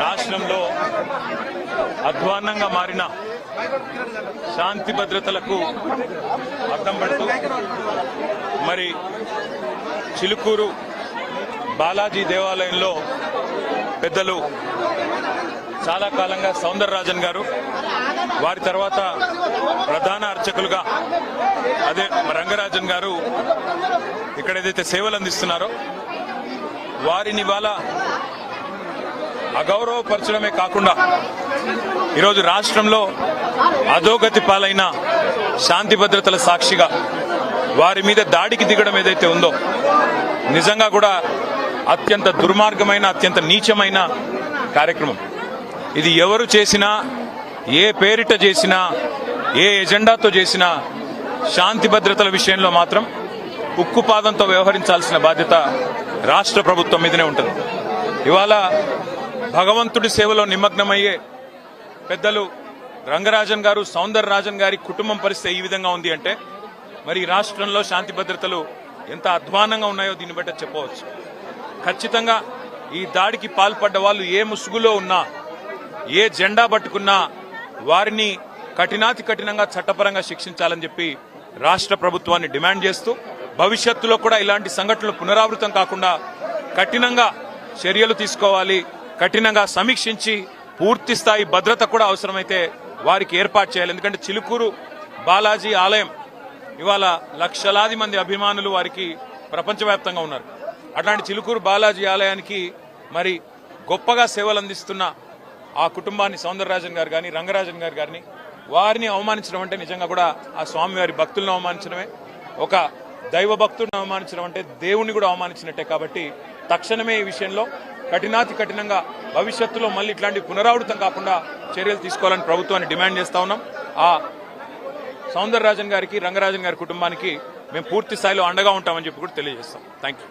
రాష్ట్రంలో అధ్వాన్నంగా మారిన శాంతి భద్రతలకు అద్దం పడుతూ మరి చిలుకూరు బాలాజీ దేవాలయంలో పెద్దలు చాలా కాలంగా సౌందరరాజన్ గారు, వారి తర్వాత ప్రధాన అర్చకులుగా అదే రంగరాజన్ గారు ఇక్కడ ఏదైతే సేవలు అందిస్తున్నారో వారిని ఇవాళ అగౌరవపరచడమే కాకుండా ఈరోజు రాష్ట్రంలో అధోగతి పాలైన శాంతి భద్రతల సాక్షిగా వారి మీద దాడికి దిగడం ఏదైతే ఉందో నిజంగా కూడా అత్యంత దుర్మార్గమైన, అత్యంత నీచమైన కార్యక్రమం. ఇది ఎవరు చేసినా, ఏ పేరిట చేసినా, ఏ ఎజెండాతో చేసినా శాంతి భద్రతల విషయంలో మాత్రం ఉక్కుపాదంతో వ్యవహరించాల్సిన బాధ్యత రాష్ట్ర ప్రభుత్వం మీదనే ఉంటుంది. ఇవాళ భగవంతుడి సేవలో నిమగ్నమయ్యే పెద్దలు రంగరాజన్ గారు, సౌందరరాజన్ గారి కుటుంబం పరిస్థితి ఈ విధంగా ఉంది అంటే మరి రాష్ట్రంలో శాంతి భద్రతలు ఎంత అధ్వానంగా ఉన్నాయో దీన్ని బట్టి చెప్పవచ్చు. ఖచ్చితంగా ఈ దాడికి పాల్పడ్డ వాళ్ళు ఏ ముసుగులో ఉన్నా, ఏ జెండా పట్టుకున్నా వారిని కఠినాతి కఠినంగా చట్టపరంగా శిక్షించాలని చెప్పి రాష్ట్ర ప్రభుత్వాన్ని డిమాండ్ చేస్తూ భవిష్యత్తులో కూడా ఇలాంటి సంఘటనలు పునరావృతం కాకుండా కఠినంగా చర్యలు తీసుకోవాలి, కఠినంగా సమీక్షించి పూర్తి స్థాయి భద్రత కూడా అవసరమైతే వారికి ఏర్పాటు చేయాలి. ఎందుకంటే చిలుకూరు బాలాజీ ఆలయం ఇవాళ లక్షలాది మంది అభిమానులు వారికి ప్రపంచవ్యాప్తంగా ఉన్నారు. అట్లాంటి చిలుకూరు బాలాజీ ఆలయానికి మరి గొప్పగా సేవలు అందిస్తున్న ఆ కుటుంబాన్ని సౌందరరాజన్ గారు కానీ, రంగరాజన్ గారు కానీ వారిని అవమానించడం అంటే నిజంగా కూడా ఆ స్వామివారి భక్తులను అవమానించడమే, ఒక దైవ భక్తుడిని అవమానించడం అంటే దేవుణ్ణి కూడా అవమానించినట్టే. కాబట్టి తక్షణమే ఈ విషయంలో కఠినాతి కఠినంగా భవిష్యత్తులో మళ్ళీ ఇట్లాంటి పునరావృతం కాకుండా చర్యలు తీసుకోవాలని ప్రభుత్వాన్ని డిమాండ్ చేస్తా ఉన్నాం. ఆ సౌందరరాజన్ గారికి, రంగరాజన్ గారి కుటుంబానికి మేము పూర్తి స్థాయిలో అండగా ఉంటామని చెప్పి కూడా తెలియజేస్తాం. Thank you.